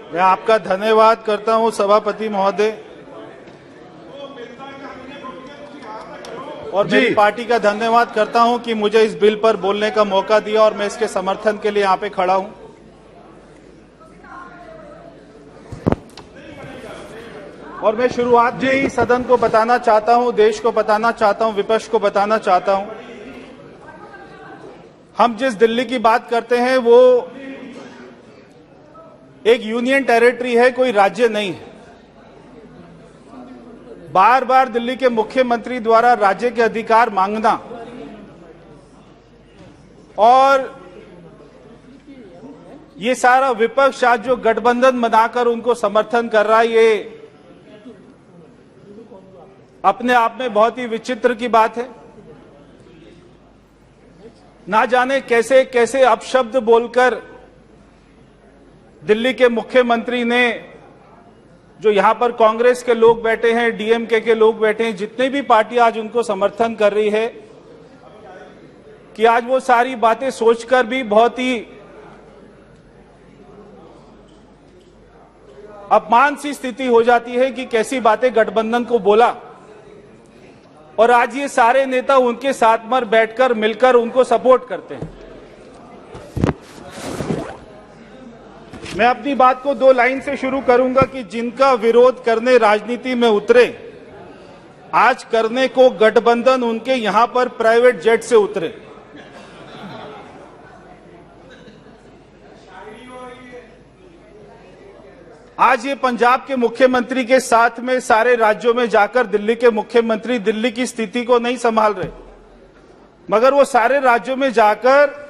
मैं आपका धन्यवाद करता हूं सभापति महोदय और मेरी पार्टी का धन्यवाद करता हूं कि मुझे इस बिल पर बोलने का मौका दिया और मैं इसके समर्थन के लिए यहां पे खड़ा हूं। और मैं शुरुआत में ही सदन को बताना चाहता हूं, देश को बताना चाहता हूं, विपक्ष को बताना चाहता हूं, हम जिस दिल्ली की बात करते हैं वो एक यूनियन टेरिटरी है, कोई राज्य नहीं है। बार बार दिल्ली के मुख्यमंत्री द्वारा राज्य के अधिकार मांगना और ये सारा विपक्ष आज जो गठबंधन बनाकर उनको समर्थन कर रहा है, ये अपने आप में बहुत ही विचित्र की बात है। ना जाने कैसे कैसे अपशब्द बोलकर दिल्ली के मुख्यमंत्री ने, जो यहां पर कांग्रेस के लोग बैठे हैं, डीएमके के लोग बैठे हैं, जितनी भी पार्टी आज उनको समर्थन कर रही है, कि आज वो सारी बातें सोचकर भी बहुत ही अपमान सी स्थिति हो जाती है कि कैसी बातें गठबंधन को बोला। और आज ये सारे नेता उनके साथ में बैठकर मिलकर उनको सपोर्ट करते हैं। मैं अपनी बात को 2 लाइन से शुरू करूंगा कि जिनका विरोध करने राजनीति में उतरे, आज करने को गठबंधन उनके यहां पर प्राइवेट जेट से उतरे। आज ये पंजाब के मुख्यमंत्री के साथ में सारे राज्यों में जाकर दिल्ली के मुख्यमंत्री दिल्ली की स्थिति को नहीं संभाल रहे, मगर वो सारे राज्यों में जाकर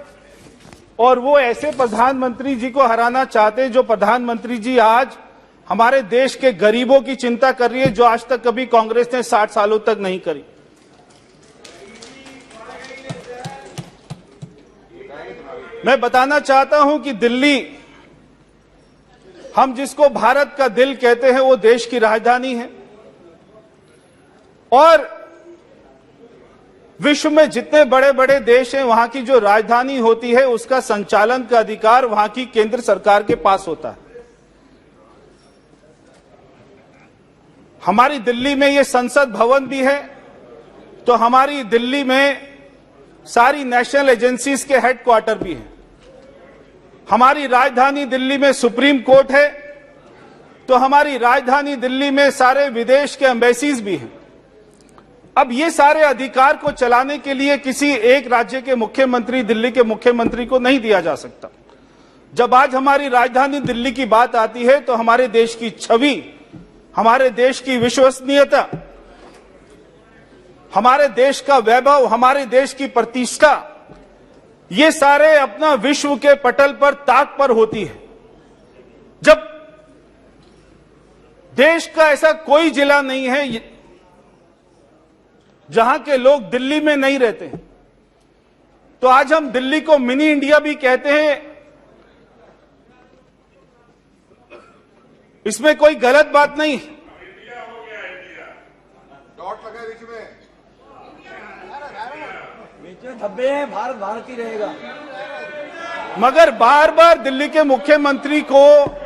और वो ऐसे प्रधानमंत्री जी को हराना चाहते हैं जो प्रधानमंत्री जी आज हमारे देश के गरीबों की चिंता कर रही है, जो आज तक कभी कांग्रेस ने 60 सालों तक नहीं करी। मैं बताना चाहता हूं कि दिल्ली, हम जिसको भारत का दिल कहते हैं, वो देश की राजधानी है और विश्व में जितने बड़े बड़े देश हैं, वहां की जो राजधानी होती है उसका संचालन का अधिकार वहां की केंद्र सरकार के पास होता है। हमारी दिल्ली में ये संसद भवन भी है, तो हमारी दिल्ली में सारी नेशनल एजेंसीज के हेडक्वार्टर भी हैं। हमारी राजधानी दिल्ली में सुप्रीम कोर्ट है, तो हमारी राजधानी दिल्ली में सारे विदेश के एम्बेसीज भी हैं। अब ये सारे अधिकार को चलाने के लिए किसी एक राज्य के मुख्यमंत्री, दिल्ली के मुख्यमंत्री को नहीं दिया जा सकता। जब आज हमारी राजधानी दिल्ली की बात आती है तो हमारे देश की छवि, हमारे देश की विश्वसनीयता, हमारे देश का वैभव, हमारे देश की प्रतिष्ठा, ये सारे अपना विश्व के पटल पर ताक पर होती है। जब देश का ऐसा कोई जिला नहीं है जहां के लोग दिल्ली में नहीं रहते, तो आज हम दिल्ली को मिनी इंडिया भी कहते हैं, इसमें कोई गलत बात नहीं। डॉट लगा बीच में, धब्बे हैं, भारत भारत ही रहेगा। मगर बार बार दिल्ली के मुख्यमंत्री को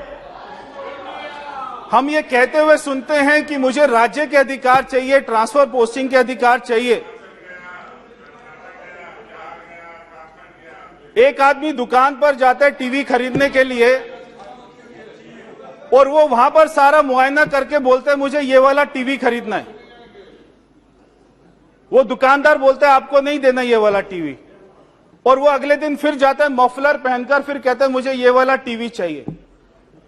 हम ये कहते हुए सुनते हैं कि मुझे राज्य के अधिकार चाहिए, ट्रांसफर पोस्टिंग के अधिकार चाहिए। एक आदमी दुकान पर जाता है टीवी खरीदने के लिए और वो वहां पर सारा मुआयना करके बोलता है मुझे ये वाला टीवी खरीदना है। वो दुकानदार बोलता है आपको नहीं देना ये वाला टीवी, और वो अगले दिन फिर जाता है मफलर पहनकर, फिर कहता है मुझे ये वाला टीवी चाहिए,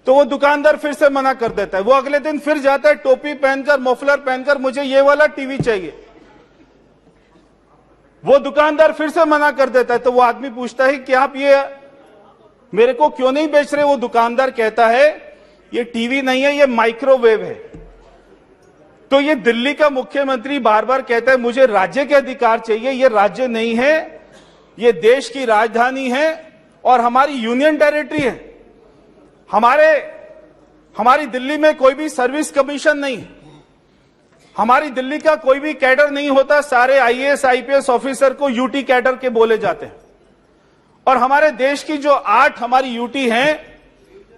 तो वो दुकानदार फिर से मना कर देता है। वो अगले दिन फिर जाता है टोपी पहनकर, मफलर पहनकर, मुझे ये वाला टीवी चाहिए, वो दुकानदार फिर से मना कर देता है। तो वो आदमी पूछता है कि आप ये मेरे को क्यों नहीं बेच रहे? वो दुकानदार कहता है ये टीवी नहीं है, ये माइक्रोवेव है। तो ये दिल्ली का मुख्यमंत्री बार बार कहता है मुझे राज्य के अधिकार चाहिए। ये राज्य नहीं है, ये देश की राजधानी है और हमारी यूनियन टेरिटरी है। हमारी दिल्ली में कोई भी सर्विस कमीशन नहीं है, हमारी दिल्ली का कोई भी कैडर नहीं होता। सारे आईएएस आईपीएस ऑफिसर को यूटी कैडर के बोले जाते हैं। और हमारे देश की जो 8 हमारी यूटी हैं,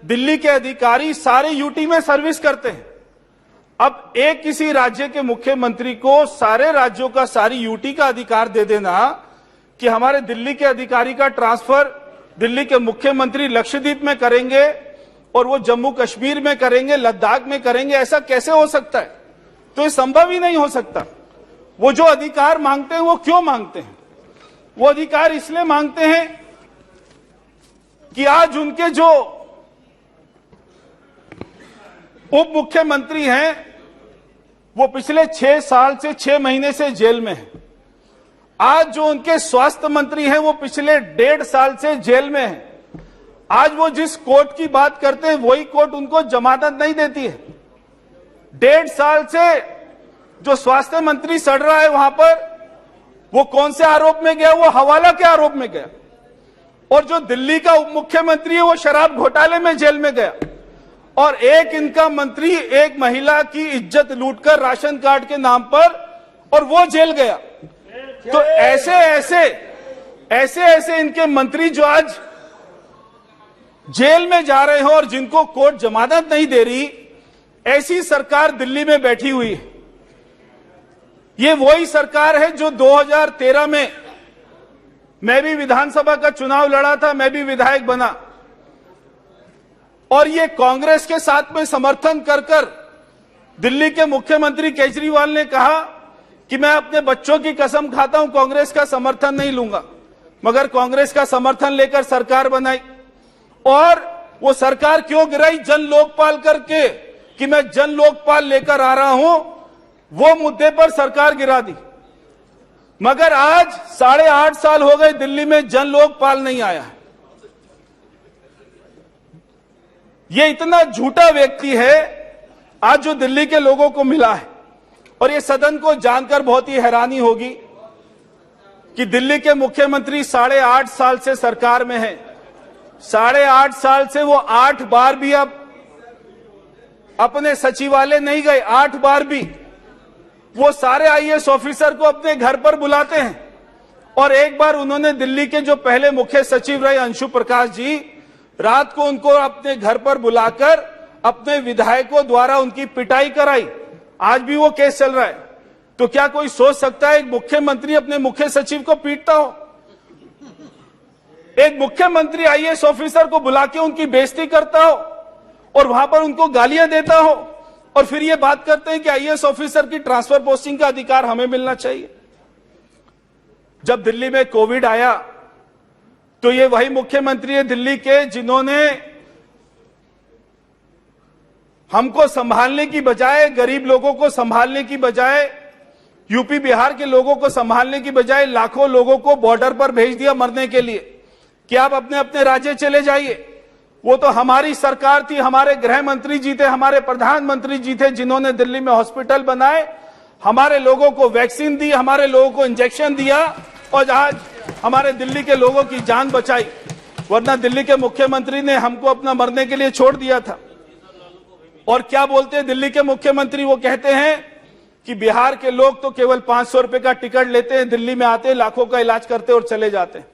दिल्ली के अधिकारी सारे यूटी में सर्विस करते हैं। अब एक किसी राज्य के मुख्यमंत्री को सारे राज्यों का सारी यूटी का अधिकार दे देना कि हमारे दिल्ली के अधिकारी का ट्रांसफर दिल्ली के मुख्यमंत्री लक्षद्वीप में करेंगे और वो जम्मू कश्मीर में करेंगे, लद्दाख में करेंगे, ऐसा कैसे हो सकता है? तो ये संभव ही नहीं हो सकता। वो जो अधिकार मांगते हैं वो क्यों मांगते हैं? वो अधिकार इसलिए मांगते हैं कि आज उनके जो उप मुख्यमंत्री हैं वो पिछले 6 साल से 6 महीने से जेल में हैं। आज जो उनके स्वास्थ्य मंत्री हैं वो पिछले 1.5 साल से जेल में हैं। आज वो जिस कोर्ट की बात करते हैं वही कोर्ट उनको जमानत नहीं देती है। 1.5 साल से जो स्वास्थ्य मंत्री सड़ रहा है वहां पर, वो कौन से आरोप में गया? वो हवाला के आरोप में गया। और जो दिल्ली का उप मुख्यमंत्री है वो शराब घोटाले में जेल में गया। और एक इनका मंत्री एक महिला की इज्जत लूटकर राशन कार्ड के नाम पर, और वो जेल गया। तो ऐसे इनके मंत्री जो आज जेल में जा रहे हो और जिनको कोर्ट जमानत नहीं दे रही, ऐसी सरकार दिल्ली में बैठी हुई है। ये वही सरकार है जो 2013 में मैं भी विधानसभा का चुनाव लड़ा था, मैं भी विधायक बना, और ये कांग्रेस के साथ में समर्थन कर कर दिल्ली के मुख्यमंत्री केजरीवाल ने कहा कि मैं अपने बच्चों की कसम खाता हूं कांग्रेस का समर्थन नहीं लूंगा, मगर कांग्रेस का समर्थन लेकर सरकार बनाई। और वो सरकार क्यों गिराई? जन लोकपाल करके कि मैं जन लोकपाल लेकर आ रहा हूं, वो मुद्दे पर सरकार गिरा दी। मगर आज 8.5 साल हो गए दिल्ली में जन लोकपाल नहीं आया है। ये इतना झूठा व्यक्ति है आज जो दिल्ली के लोगों को मिला है। और ये सदन को जानकर बहुत ही हैरानी होगी कि दिल्ली के मुख्यमंत्री 8.5 साल से सरकार में हैं। 8.5 साल से वो 8 बार भी अब अपने सचिवालय नहीं गए। 8 बार भी वो सारे आईएएस ऑफिसर को अपने घर पर बुलाते हैं। और एक बार उन्होंने दिल्ली के जो पहले मुख्य सचिव रहे अंशु प्रकाश जी, रात को उनको अपने घर पर बुलाकर अपने विधायकों द्वारा उनकी पिटाई कराई। आज भी वो केस चल रहा है। तो क्या कोई सोच सकता है एक मुख्यमंत्री अपने मुख्य सचिव को पीटता हो? एक मुख्यमंत्री आईएएस ऑफिसर को बुला के उनकी बेइज्जती करता हो और वहां पर उनको गालियां देता हो, और फिर ये बात करते हैं कि आईएएस ऑफिसर की ट्रांसफर पोस्टिंग का अधिकार हमें मिलना चाहिए। जब दिल्ली में कोविड आया तो ये वही मुख्यमंत्री है दिल्ली के जिन्होंने हमको संभालने की बजाय, गरीब लोगों को संभालने की बजाय, यूपी बिहार के लोगों को संभालने की बजाय लाखों लोगों को बॉर्डर पर भेज दिया मरने के लिए कि आप अपने अपने राज्य चले जाइए। वो तो हमारी सरकार थी, हमारे गृह मंत्री जी थे, हमारे प्रधानमंत्री जी थे जिन्होंने दिल्ली में हॉस्पिटल बनाए, हमारे लोगों को वैक्सीन दी, हमारे लोगों को इंजेक्शन दिया और आज हमारे दिल्ली के लोगों की जान बचाई। वरना दिल्ली के मुख्यमंत्री ने हमको अपना मरने के लिए छोड़ दिया था। और क्या बोलते हैं दिल्ली के मुख्यमंत्री? वो कहते हैं कि बिहार के लोग तो केवल 500 रुपए का टिकट लेते हैं, दिल्ली में आते हैं, लाखों का इलाज करते और चले जाते हैं।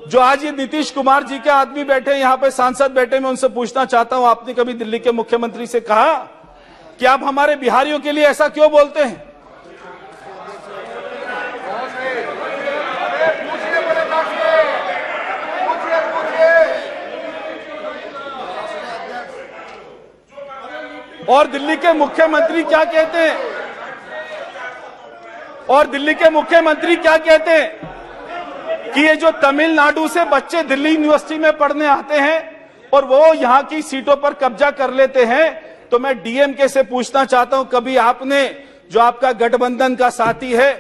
जो आज ये नीतीश कुमार जी के आदमी बैठे हैं, यहाँ पे सांसद बैठे, मैं उनसे पूछना चाहता हूं, आपने कभी दिल्ली के मुख्यमंत्री से कहा कि आप हमारे बिहारियों के लिए ऐसा क्यों बोलते हैं? और दिल्ली के मुख्यमंत्री क्या कहते हैं? और दिल्ली के मुख्यमंत्री क्या कहते हैं कि ये जो तमिलनाडु से बच्चे दिल्ली यूनिवर्सिटी में पढ़ने आते हैं और वो यहां की सीटों पर कब्जा कर लेते हैं, तो मैं डीएमके से पूछना चाहता हूं, कभी आपने, जो आपका गठबंधन का साथी है,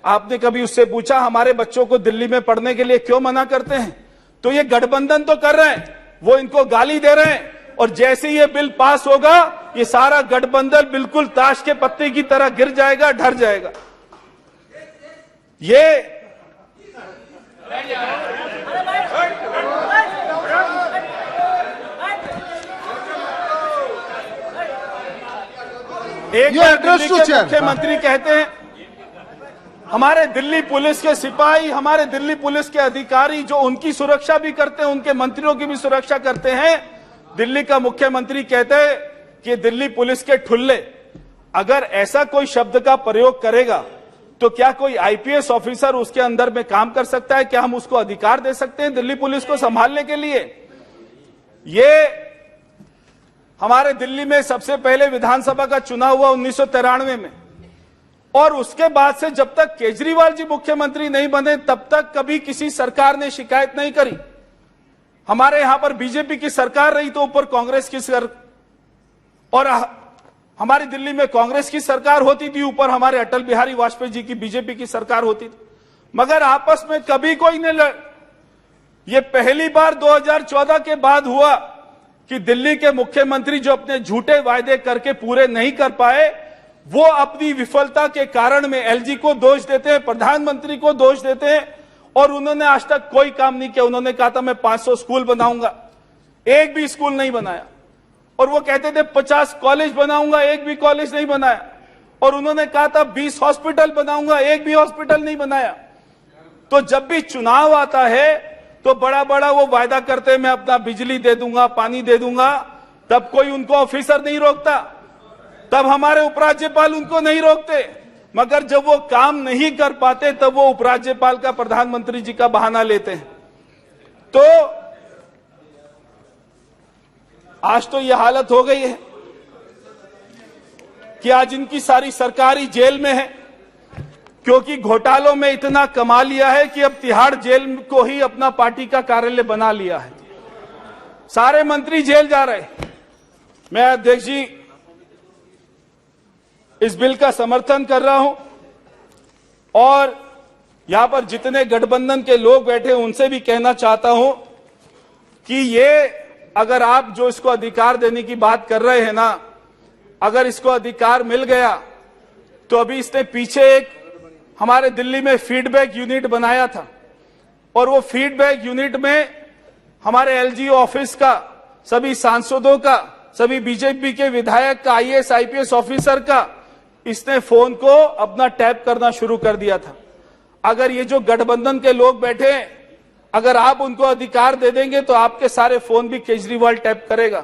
आपने कभी उससे पूछा हमारे बच्चों को दिल्ली में पढ़ने के लिए क्यों मना करते हैं? तो ये गठबंधन तो कर रहे हैं, वो इनको गाली दे रहे हैं, और जैसे ये बिल पास होगा ये सारा गठबंधन बिल्कुल ताश के पत्ते की तरह गिर जाएगा, ढर जाएगा। ये एक दिल्ली के मुख्यमंत्री कहते हैं हमारे दिल्ली पुलिस के सिपाही, हमारे दिल्ली पुलिस के अधिकारी जो उनकी सुरक्षा भी करते हैं, उनके मंत्रियों की भी सुरक्षा करते हैं, दिल्ली का मुख्यमंत्री कहते हैं कि दिल्ली पुलिस के ठुल्ले, अगर ऐसा कोई शब्द का प्रयोग करेगा तो क्या कोई आईपीएस ऑफिसर उसके अंदर में काम कर सकता है? क्या हम उसको अधिकार दे सकते हैं दिल्ली पुलिस को संभालने के लिए? ये हमारे दिल्ली में सबसे पहले विधानसभा का चुनाव हुआ 1993 में, और उसके बाद से जब तक केजरीवाल जी मुख्यमंत्री नहीं बने तब तक कभी किसी सरकार ने शिकायत नहीं करी। हमारे यहां पर बीजेपी की सरकार रही तो ऊपर कांग्रेस की और हमारी दिल्ली में कांग्रेस की सरकार होती थी, ऊपर हमारे अटल बिहारी वाजपेयी जी की बीजेपी की सरकार होती थी, मगर आपस में कभी कोई नहीं लड़। ये पहली बार 2014 के बाद हुआ कि दिल्ली के मुख्यमंत्री जो अपने झूठे वायदे करके पूरे नहीं कर पाए, वो अपनी विफलता के कारण में एलजी को दोष देते हैं, प्रधानमंत्री को दोष देते हैं, और उन्होंने आज तक कोई काम नहीं किया। उन्होंने कहा था मैं 500 स्कूल बनाऊंगा, एक भी स्कूल नहीं बनाया, और वो कहते थे 50 कॉलेज बनाऊंगा, एक भी कॉलेज नहीं बनाया, और उन्होंने कहा था 20 हॉस्पिटल बनाऊंगा, एक भी हॉस्पिटल नहीं बनाया। तो जब भी चुनाव आता है तो बड़ा बड़ा वो वायदा करते हैं मैं अपना बिजली दे दूंगा, पानी दे दूंगा, तब कोई उनको ऑफिसर नहीं रोकता, तब हमारे उपराज्यपाल उनको नहीं रोकते, मगर जब वो काम नहीं कर पाते तब वो उपराज्यपाल का प्रधानमंत्री जी का बहाना लेते हैं। तो आज तो ये हालत हो गई है कि आज इनकी सारी सरकारी जेल में है, क्योंकि घोटालों में इतना कमा लिया है कि अब तिहाड़ जेल को ही अपना पार्टी का कार्यालय बना लिया है। सारे मंत्री जेल जा रहे। मैं अध्यक्ष जी इस बिल का समर्थन कर रहा हूं, और यहां पर जितने गठबंधन के लोग बैठे हैं उनसे भी कहना चाहता हूं कि ये अगर आप जो इसको अधिकार देने की बात कर रहे हैं ना, अगर इसको अधिकार मिल गया तो अभी इसने पीछे एक हमारे दिल्ली में फीडबैक यूनिट बनाया था, और वो फीडबैक यूनिट में हमारे एलजी ऑफिस का, सभी सांसदों का, सभी बीजेपी के विधायक का, आईएएस आईपीएस ऑफिसर का इसने फोन को अपना टैप करना शुरू कर दिया था। अगर ये जो गठबंधन के लोग बैठे हैं, अगर आप उनको अधिकार दे देंगे तो आपके सारे फोन भी केजरीवाल टैप करेगा,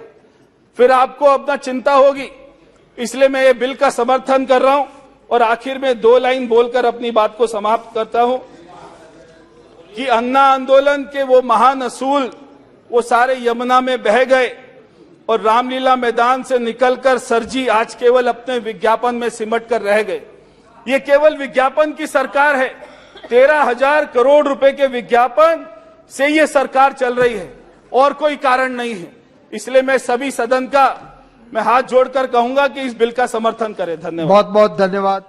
फिर आपको अपना चिंता होगी। इसलिए मैं ये बिल का समर्थन कर रहा हूं, और आखिर में 2 लाइन बोलकर अपनी बात को समाप्त करता हूं कि अन्ना आंदोलन के वो महान असूल वो सारे यमुना में बह गए, और रामलीला मैदान से निकलकर सरजी आज केवल अपने विज्ञापन में सिमट कर रह गए। ये केवल विज्ञापन की सरकार है। 13,000 करोड़ रुपए के विज्ञापन से ये सरकार चल रही है, और कोई कारण नहीं है। इसलिए मैं सभी सदन का मैं हाथ जोड़कर कहूंगा कि इस बिल का समर्थन करें। धन्यवाद। बहुत बहुत धन्यवाद।